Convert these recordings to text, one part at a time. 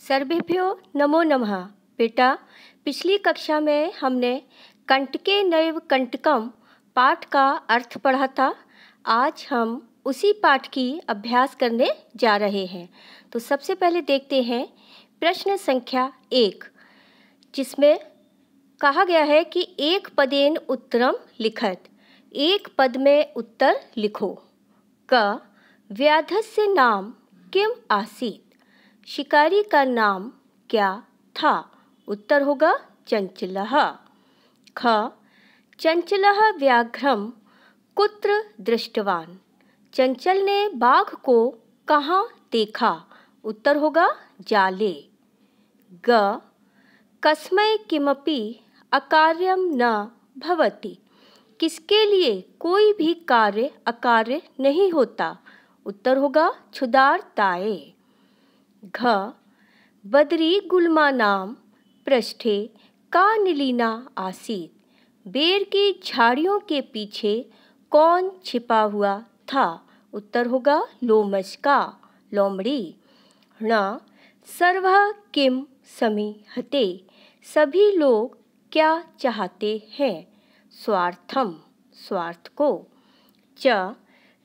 सर्वेभ्यो नमो नमः। बेटा, पिछली कक्षा में हमने कंटके नैव कंटकम पाठ का अर्थ पढ़ा था। आज हम उसी पाठ की अभ्यास करने जा रहे हैं। तो सबसे पहले देखते हैं प्रश्न संख्या 1, जिसमें कहा गया है कि एक पदेन उत्तरम लिखत, एक पद में उत्तर लिखो। क व्याधस्य नाम किम आसीत, शिकारी का नाम क्या था? उत्तर होगा चंचलः। ख चंचलः व्याघ्रम कुत्र दृष्टवान, चंचल ने बाघ को कहाँ देखा? उत्तर होगा जाले। ग कस्मै किमपि अकार्यम न भवति, किसके लिए कोई भी कार्य अकार्य नहीं होता? उत्तर होगा क्षुधार्ताये। घ बदरी गुल्मा नाम पृष्ठे का नीलिना आसीत, बेर की झाड़ियों के पीछे कौन छिपा हुआ था? उत्तर होगा लोमश का, लोमड़ी। ण सर्वः किम समीहते, सभी लोग क्या चाहते हैं? स्वार्थम, स्वार्थ को। च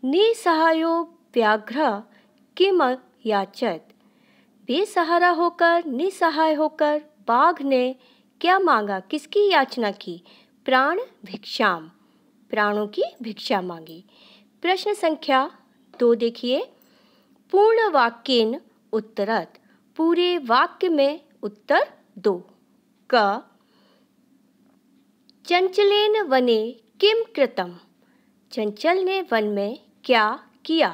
निसहायो व्याघ्र किम याचत, बेसहारा होकर निसहाय होकर बाघ ने क्या मांगा? किसकी याचना की? प्राण भिक्षाम, प्राणों की भिक्षा मांगी। प्रश्न संख्या 2 देखिए, पूर्ण वाक्येन उत्तरत, पूरे वाक्य में उत्तर दो। क चंचलेन वने किम कृतम, चंचल ने वन में क्या किया?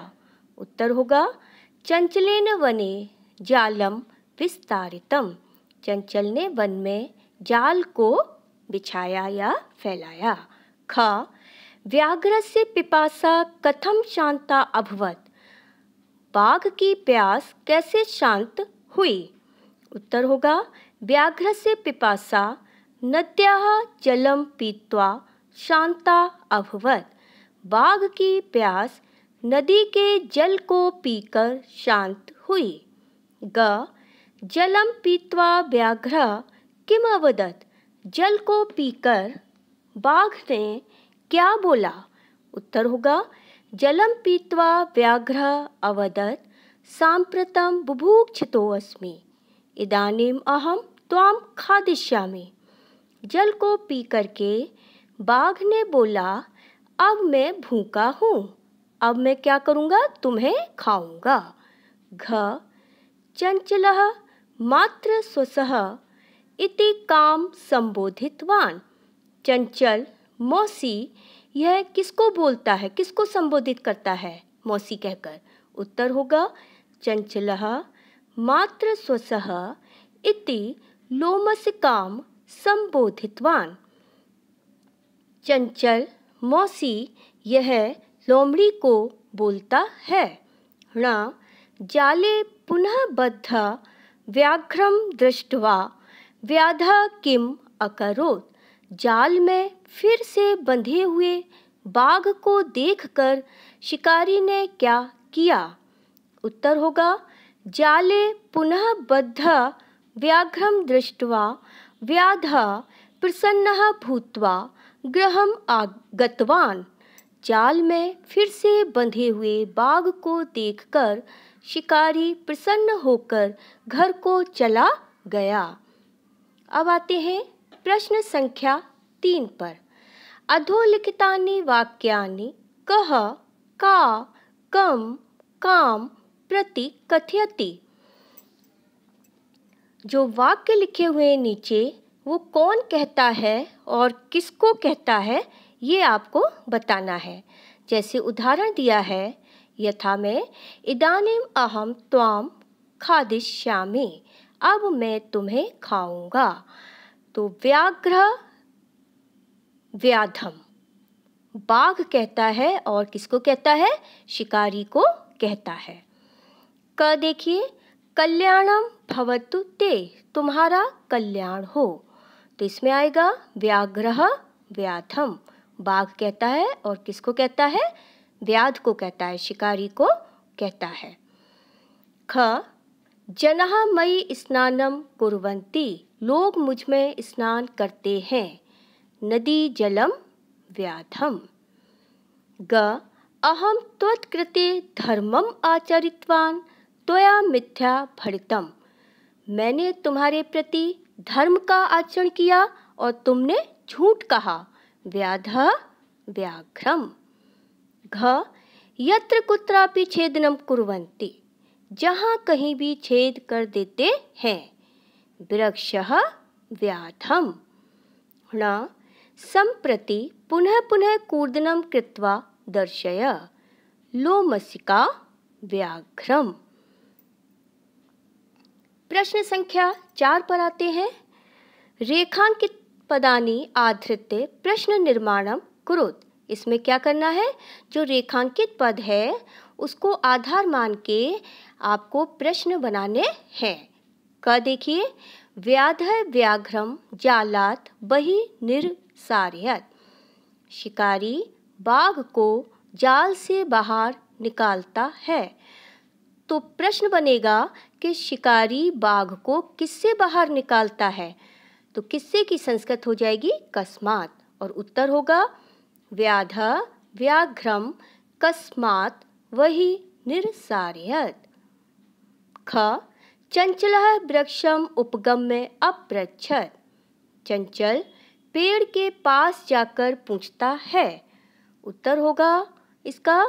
उत्तर होगा चंचलेन वने जालम विस्तारितम, चंचल ने वन में जाल को बिछाया या फैलाया। ख व्याघ्रस्य पिपासा कथम शांता अभवत, बाघ की प्यास कैसे शांत हुई? उत्तर होगा व्याघ्रस्य पिपासा नद्याः जलम पीत्वा शांता अभवत, बाघ की प्यास नदी के जल को पीकर शांत हुई। ग जलम पीत्वा व्याघ्र किम अवदत, जल को पीकर बाघ ने क्या बोला? उत्तर होगा जलम पीत्वा व्याघ्र अवदत सांप्रतम बुभुक्षितो अस्मि, इदानीम अहम त्वाम खादिष्यामि, जल को पी करके बाघ ने बोला अब मैं भूखा हूँ, अब मैं क्या करूँगा? तुम्हें खाऊंगा। घ चंचलः मात्र स्वसः इति काम संबोधितवान, चंचल मौसी यह किसको बोलता है, किसको संबोधित करता है मौसी कहकर? उत्तर होगा चंचलः मात्र स्वसः इति लोमसिकाम संबोधितवान, चंचल मौसी यह लोमड़ी को बोलता है। ण जाले पुनः बद्ध व्याघ्रम दृष्ट्वा व्याधः किम अकरोत्, जाल में फिर से बंधे हुए बाघ को देखकर शिकारी ने क्या किया? उत्तर होगा जाले पुनः बद्ध व्याघ्रम दृष्ट्वा व्याधः प्रसन्नः भूत्वा गृहम् आगतवान, जाल में फिर से बंधे हुए बाघ को देखकर शिकारी प्रसन्न होकर घर को चला गया। अब आते हैं प्रश्न संख्या 3 पर। अधोलिखितानि वाक्यानि कः का कम काम प्रति कथयति, जो वाक्य लिखे हुए नीचे वो कौन कहता है और किसको कहता है, ये आपको बताना है। जैसे उदाहरण दिया है, यथा में इदानीम अहम त्वाम खादिष्यामि, अब मैं तुम्हें खाऊंगा। तो व्याघ्र व्याधम, बाघ कहता है और किसको कहता है? शिकारी को कहता है। क देखिए, कल्याणम भवतु ते, तुम्हारा कल्याण हो, तो इसमें आएगा व्याघ्रः व्याधम, बाघ कहता है और किसको कहता है? व्याध को कहता है, शिकारी को कहता है। ख जनाः मयि स्नानं कुर्वन्ति, लोग मुझ में स्नान करते हैं। नदी जलम व्याधम। ग अहम त्वत्कृते धर्मम आचरितवान त्वया मिथ्या भणितम। मैंने तुम्हारे प्रति धर्म का आचरण किया और तुमने झूठ कहा। व्याधः व्याघ्रम। घ यत्र कुत्रापि छेदनम कुर्वन्ति, जहाँ कहीं भी छेद कर देते हैं। वृक्षः व्याधम। ण सम्प्रति पुनः पुनः कूर्दनं कृत्वा दर्शय। लोमशिका व्याघ्रम। प्रश्न संख्या 4 पर आते हैं। रेखांकित पदानि आधृत्य प्रश्न निर्माणम कुरुत। इसमें क्या करना है, जो रेखांकित पद है उसको आधार मान के आपको प्रश्न बनाने हैं। क देखिए, व्याधः व्याघ्रम जालात बहि निर्सारयत्। शिकारी बाघ को जाल से बाहर निकालता है। तो प्रश्न बनेगा कि शिकारी बाघ को किससे बाहर निकालता है। तो किससे की संस्कृत हो जाएगी कस्मात्, और उत्तर होगा व्याधः व्याघ्रम कस्मात् वहि निर्सारयत्। ख चंचलः वृक्षम उपगम्य अपृच्छत्। चंचल पेड़ के पास जाकर पूछता है। उत्तर होगा इसका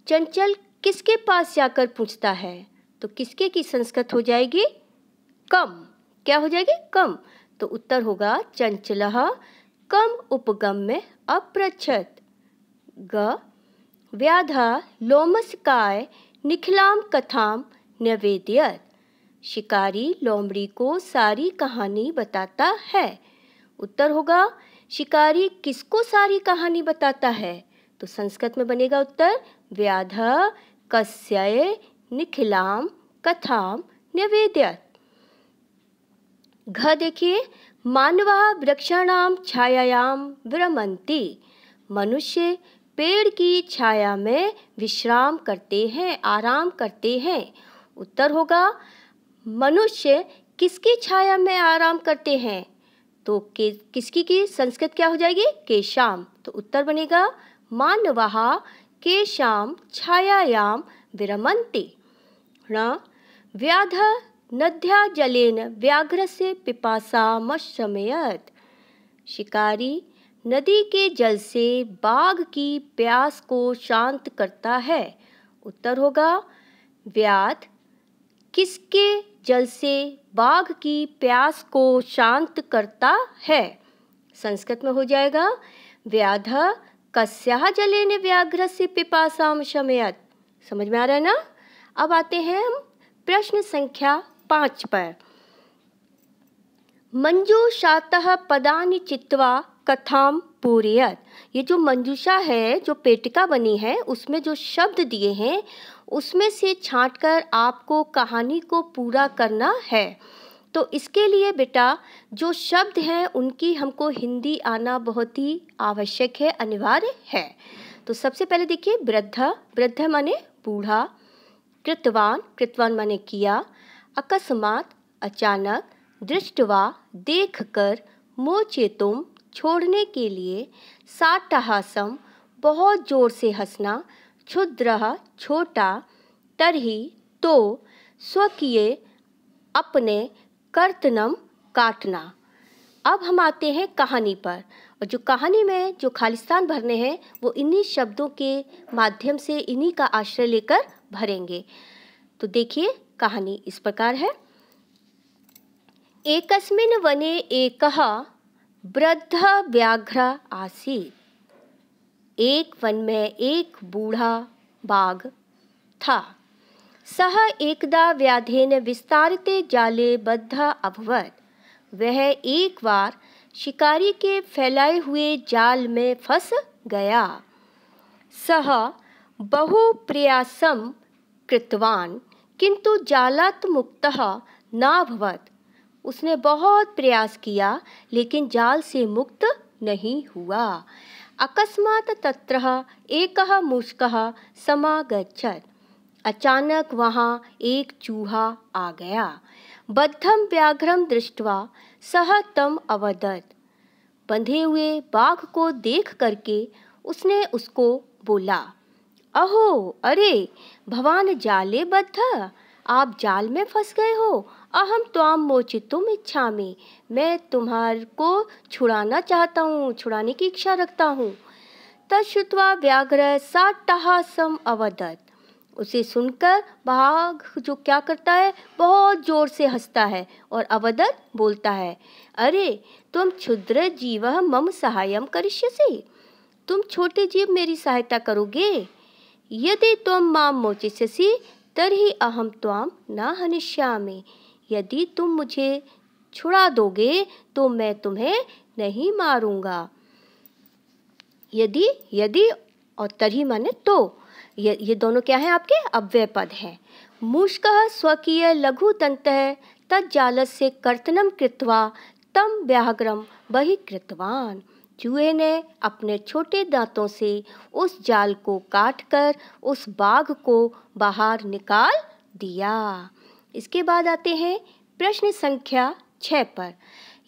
चंचल किसके पास जाकर पूछता है। तो किसके की संस्कृत हो जाएगी कम। क्या हो जाएगी कम। तो उत्तर होगा चंचलः कम उपगम्य अपृच्छत्। ग व्याधः लोमशकाय निखिलां कथां न्यवेदयत्। शिकारी लोमड़ी को सारी कहानी बताता है। उत्तर होगा शिकारी किसको सारी कहानी बताता है। तो संस्कृत में बनेगा उत्तर व्याधः कस्य निखिलां कथां न्यवेदयत्। घ देखिए, मानवाः वृक्षाणां छायायां विरमन्ति। मनुष्य पेड़ की छाया में विश्राम करते हैं, आराम करते हैं। उत्तर होगा मनुष्य किसकी छाया में आराम करते हैं। तो किसकी की संस्कृत क्या हो जाएगी केशाम। तो उत्तर बनेगा मानवाः केशां छायायां विरमन्ति। ण व्याधः नद्या जलेन व्याघ्रस्य पिपासामशमयत्। शिकारी नदी के जल से बाघ की प्यास को शांत करता है। उत्तर होगा व्याध किसके जल से बाघ की प्यास को शांत करता है। संस्कृत में हो जाएगा व्याधः कस्याः जलेन व्याघ्रस्य पिपासां शमयत्। समझ में आ रहा है ना। अब आते हैं हम प्रश्न संख्या 5 पर। मंजूषातः पदानि चित्वा कथां पूरयत्। ये जो मंजूषा है, जो पेटिका बनी है, उसमें जो शब्द दिए हैं उसमें से छांटकर आपको कहानी को पूरा करना है। तो इसके लिए बेटा जो शब्द हैं उनकी हमको हिंदी आना बहुत ही आवश्यक है, अनिवार्य है। तो सबसे पहले देखिए वृद्ध, वृद्ध माने बूढ़ा। कृतवान, कृतवान माने किया। अकस्मात अचानक। दृष्टवा देखकर। मोचेतुम छोड़ने के लिए। साट्टहासम बहुत जोर से हंसना। क्षुद्रः छोटा। तर्हि तो। स्वकीय अपने। कर्तनम काटना। अब हम आते हैं कहानी पर, और जो कहानी में जो खालिस्तान भरने हैं वो इन्हीं शब्दों के माध्यम से, इन्हीं का आश्रय लेकर भरेंगे। तो देखिए कहानी इस प्रकार है। एकस्मिन् वने एकः वृद्धः व्याघ्रः आसीत्। एक वन में एक बूढ़ा बाघ था। सः एकदा व्याधेन विस्तारिते जाले बद्धः अभवत्। वह एक बार शिकारी के फैलाए हुए जाल में फंस गया। सः बहु प्रयासं कृतवान् किंतु जालात् मुक्तः नाभवत्। उसने बहुत प्रयास किया लेकिन जाल से मुक्त नहीं हुआ। अकस्मात् तत्रः एकः मूषकः समागच्छत्। अचानक वहाँ एक चूहा आ गया। बद्धं व्याघ्रं दृष्ट्वा सः तम् अवदत्। बंधे हुए बाघ को देख करके उसने उसको बोला, अहो, अरे भवान जाले बद्ध, आप जाल में फंस गए हो। अहम त्वां मोचितुम इच्छामि, मैं तुम्हारे को छुड़ाना चाहता हूँ, छुड़ाने की इच्छा रखता हूँ। तच्छ्रुत्वा व्याघ्र साट्टहासम् अवदत्। उसे सुनकर बाघ जो क्या करता है, बहुत जोर से हंसता है और अवदत् बोलता है, अरे तुम क्षुद्र जीव मम सहायम करिष्यसि, तुम छोटे जीव मेरी सहायता करोगे। यदि त्वं मां मोचिष्यसि तर्हि अहम त्वां न हनिष्यामि, यदि तुम मुझे छुड़ा दोगे तो मैं तुम्हें नहीं मारूंगा। यदि यदि और तर्हि माने तो, ये दोनों क्या हैं आपके अव्यय पद हैं। मूषकः स्वकीय लघु दन्तः तज्जालस्य कर्तनं कृत्वा तं व्याघ्रं बहिकृतवान्। चूहे ने अपने छोटे दांतों से उस जाल को काटकर उस बाघ को बाहर निकाल दिया। इसके बाद आते हैं प्रश्न संख्या 6 पर।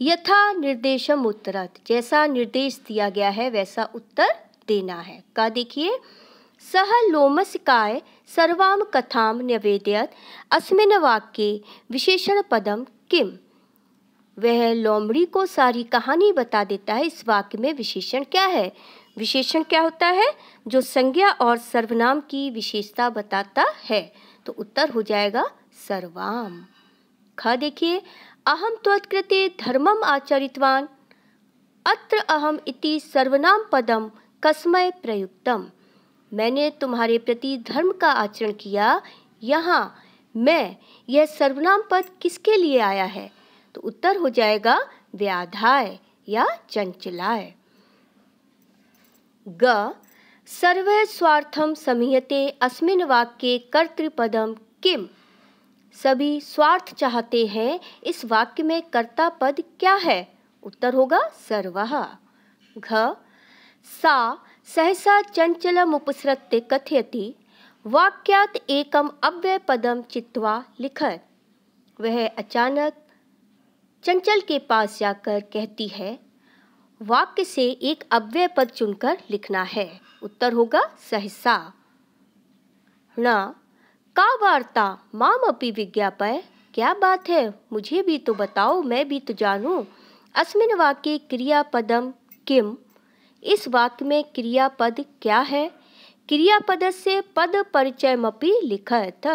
यथा निर्देशम उत्तरत, जैसा निर्देश दिया गया है वैसा उत्तर देना है। का देखिए, सह लोमशकाय सर्वाम कथाम न्यवेदयत अस्मिन् वाक्ये विशेषण पदम किम। वह लोमड़ी को सारी कहानी बता देता है, इस वाक्य में विशेषण क्या है। विशेषण क्या होता है? जो संज्ञा और सर्वनाम की विशेषता बताता है। तो उत्तर हो जाएगा सर्वाम। ख देखिए, अहम त्वत्कृते धर्मम आचरितवान, अत्र अहम इति सर्वनाम पदम कस्मै प्रयुक्तम। मैंने तुम्हारे प्रति धर्म का आचरण किया, यहाँ मैं, यह सर्वनाम पद किसके लिए आया है? तो उत्तर हो जाएगा व्याधाय या चंचलाय। ग सर्वे स्वार्थम समीहते अस्मिन् वाक्ये कर्तृपदम किम। सभी स्वार्थ चाहते हैं, इस वाक्य में कर्ता पद क्या है? उत्तर होगा सर्वः। घ सा सहसा चंचलमुपसृत्य कथयति, वाक्यात् एकम अव्यय पदम चित्वा लिखत। वह अचानक चंचल के पास जाकर कहती है, वाक्य से एक अव्यय पद चुनकर लिखना है। उत्तर होगा सहसा। न का वार्ता माम अपि विज्ञापय, क्या बात है, मुझे भी तो बताओ, मैं भी तो जानूं। अस्मिन् वाक्ये क्रियापदम किम, इस वाक्य में क्रियापद क्या है? क्रियापदस्य पद परिचयमपि लिखत,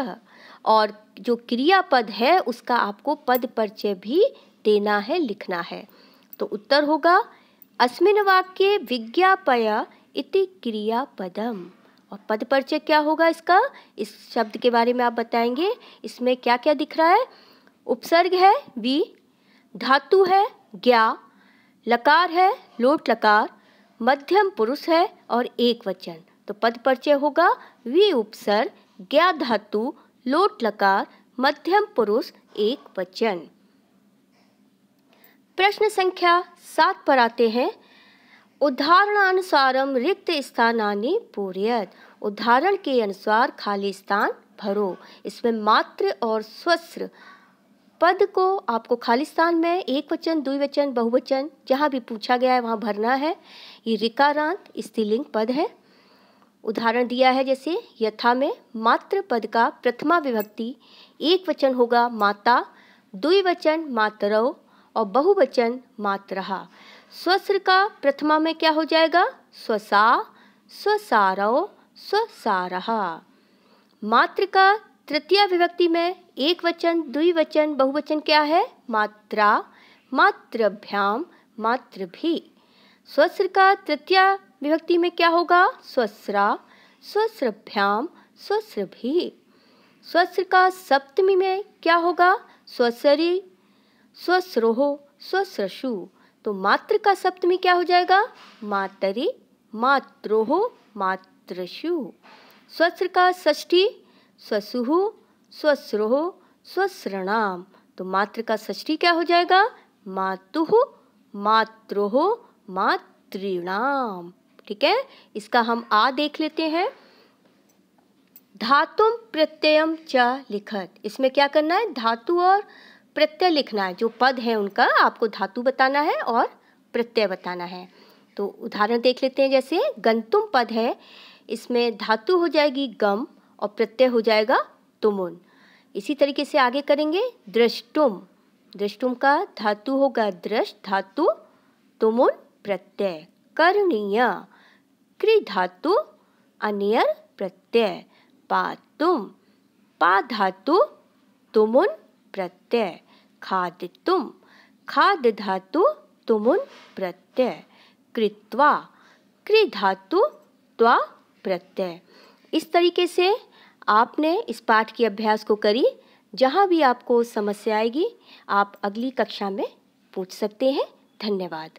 और जो क्रियापद है उसका आपको पद परिचय भी देना है, लिखना है। तो उत्तर होगा अस्मिन् वाक्ये विज्ञापय इति क्रियापदम। और पद परिचय क्या होगा इसका? इस शब्द के बारे में आप बताएंगे। इसमें क्या क्या दिख रहा है? उपसर्ग है वि, धातु है ज्ञा, लकार है लोट लकार, मध्यम पुरुष है और एक वचन। तो पद परिचय होगा वि उपसर्ग, ज्ञा धातु, लोट लकार, मध्यम पुरुष, एक वचन। प्रश्न संख्या 7 पर आते हैं। उदाहरणानुसारम रिक्त स्थानानि पूरयत, उदाहरण के अनुसार खाली स्थान भरो। इसमें मात्र और स्वस्र पद को आपको खाली स्थान में एक वचन, द्विवचन, बहुवचन जहाँ भी पूछा गया है वहाँ भरना है। ये ऋकारांत स्त्रीलिंग पद है। उदाहरण दिया है जैसे यथा में मात्र पद का प्रथमा विभक्ति एक वचन होगा माता, द्विवचन मातरौ और बहुवचन मातरहा। स्वस्र का प्रथमा में क्या हो जाएगा? स्वसा, स्वसारौ, स्वसारहा। मात्र का तृतीया विभक्ति में एक वचन, द्विवचन, बहुवचन क्या है? मात्रा, मात्रभ्याम, मात्रभी। स्वस्र का तृतीया विभक्ति में क्या होगा? स्वस्रा, स्वस्रभ्याम, स्वस्रभी। स्वस्र का सप्तमी में क्या होगा? स्वसरी, स्वस्रोह, स्वस्रशु। तो मात्र का सप्तमी क्या हो जाएगा? मातरि, मात्रोह, मात्रशु। स्वस्र का षष्ठी स्वसुः, स्वस्रोः, स्वस्रणाम। तो मात्र का षष्ठी क्या हो जाएगा? मातुः, मात्रोः, मातृणाम। ठीक है, इसका हम आ देख लेते हैं। धातुम प्रत्ययम च लिखत। इसमें क्या करना है, धातु और प्रत्यय लिखना है। जो पद है उनका आपको धातु बताना है और प्रत्यय बताना है। तो उदाहरण देख लेते हैं। जैसे गंतुम पद है, इसमें धातु हो जाएगी गम और प्रत्यय हो जाएगा तुमुन। इसी तरीके से आगे करेंगे। दृष्टुम, दृष्टुम का धातु होगा दृष्ट, धातु तुमुन प्रत्यय। करणीय, कृ धातु अनियर प्रत्यय। पातुम, पा धातु तुमुन प्रत्यय। खादितुम, खाद धातु तुमुन प्रत्यय। कृत्वा, कृ धातु त्वा प्रत्यय। इस तरीके से आपने इस पाठ के अभ्यास को करी। जहाँ भी आपको समस्या आएगी आप अगली कक्षा में पूछ सकते हैं। धन्यवाद।